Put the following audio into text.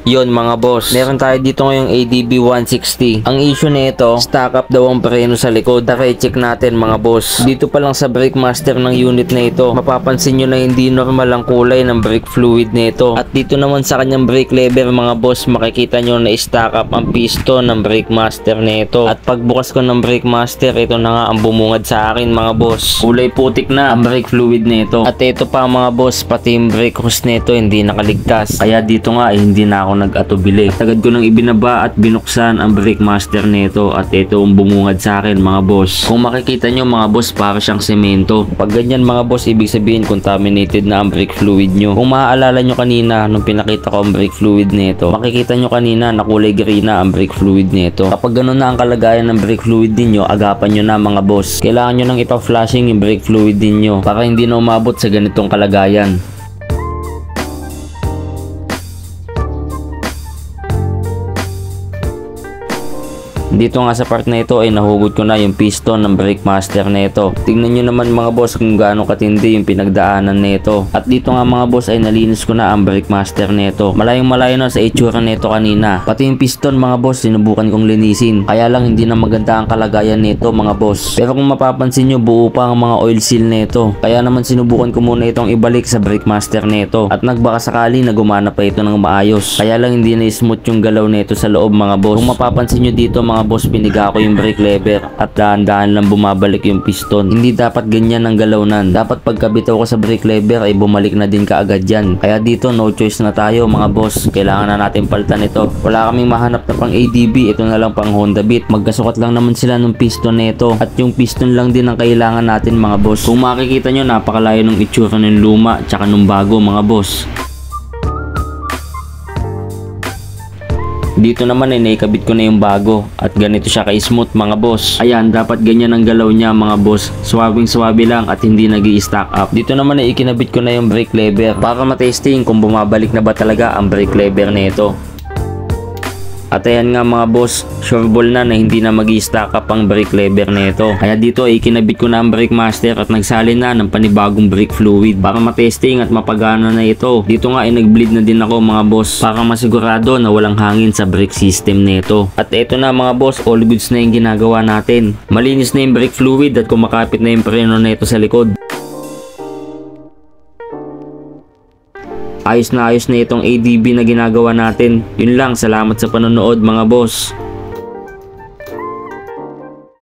Yon mga boss, meron tayo dito ngayong ADB 160. Ang issue nito, stock up daw ang preno sa likod. Tara i-check natin mga boss. Dito pa lang sa brake master ng unit na ito, mapapansin nyo na hindi normal ang kulay ng brake fluid nito. At dito naman sa kanyang brake lever mga boss, makikita nyo na stock up ang piston ng brake master nito. At pagbukas ko ng brake master, ito na nga ang bumungad sa akin mga boss. Kulay putik na ang brake fluid nito. At ito pa mga boss, pati yung brake hose nito hindi nakaligtas. Kaya dito nga hindi na ako nag-atubili. At agad ko nang ibinaba at binuksan ang brake master nito at ito ang bumungad sa akin mga boss. Kung makikita nyo mga boss, para siyang semento. Pag ganyan mga boss, ibig sabihin contaminated na ang brake fluid nyo. Kung maaalala nyo kanina nung pinakita ko ang brake fluid nito, makikita nyo kanina na kulay green na ang brake fluid nito. Kapag ganun na ang kalagayan ng brake fluid ninyo, agapan nyo na mga boss. Kailangan nyo nang ipa-flashing yung brake fluid ninyo para hindi na umabot sa ganitong kalagayan. Dito nga sa part na ito ay nahugot ko na yung piston ng brake master nito. Tingnan nyo naman mga boss kung gaano katindi yung pinagdaanan nito. At dito nga mga boss ay nalinis ko na ang brake master nito. Malayong malayo na sa itsura nito kanina. Pati yung piston mga boss sinubukan kong linisin. Kaya lang hindi na maganda ang kalagayan nito mga boss. Pero kung mapapansin nyo, buo pa ang mga oil seal nito. Kaya naman sinubukan ko muna itong ibalik sa brake master nito. At nagbaka sakali na gumana pa ito ng maayos. Kaya lang hindi na smooth yung galaw nito sa loob mga boss. Kung mapapansin nyo dito mga boss, piniga ko yung brake lever at dahan-dahan lang bumabalik yung piston. Hindi dapat ganyan ang galawnan. Dapat pagkabitaw ko sa brake lever ay bumalik na din kaagad yan. Kaya dito no choice na tayo mga boss. Kailangan na natin palitan ito. Wala kaming mahanap na pang ADB. Ito na lang pang Honda Beat. Magkasukat lang naman sila ng piston nito. At yung piston lang din ang kailangan natin mga boss. Kung makikita nyo, napakalayo ng itsura ng luma tsaka ng bago mga boss. Dito naman ay naikabit ko na yung bago at ganito siya ka-smooth mga boss. Ayan, dapat ganyan ang galaw niya mga boss. Swabing-swabe lang at hindi nag-i-stack up. Dito naman ay ikinabit ko na yung brake lever para matesting kung bumabalik na ba talaga ang brake lever nito. At ayan nga mga boss, sure ball na hindi na mag-i-stack up ang brake lever nito. Kaya dito ay kinabit ko na ang brake master at nagsalin na ng panibagong brake fluid para matesting at mapagana na ito. Dito nga ay nag-bleed na din ako mga boss para masigurado na walang hangin sa brake system nito. At eto na mga boss, all goods na yung ginagawa natin. Malinis na yung brake fluid at kumakapit na yung preno nito sa likod. Ayos na itong ADB na ginagawa natin. Yun lang, salamat sa panonood mga boss.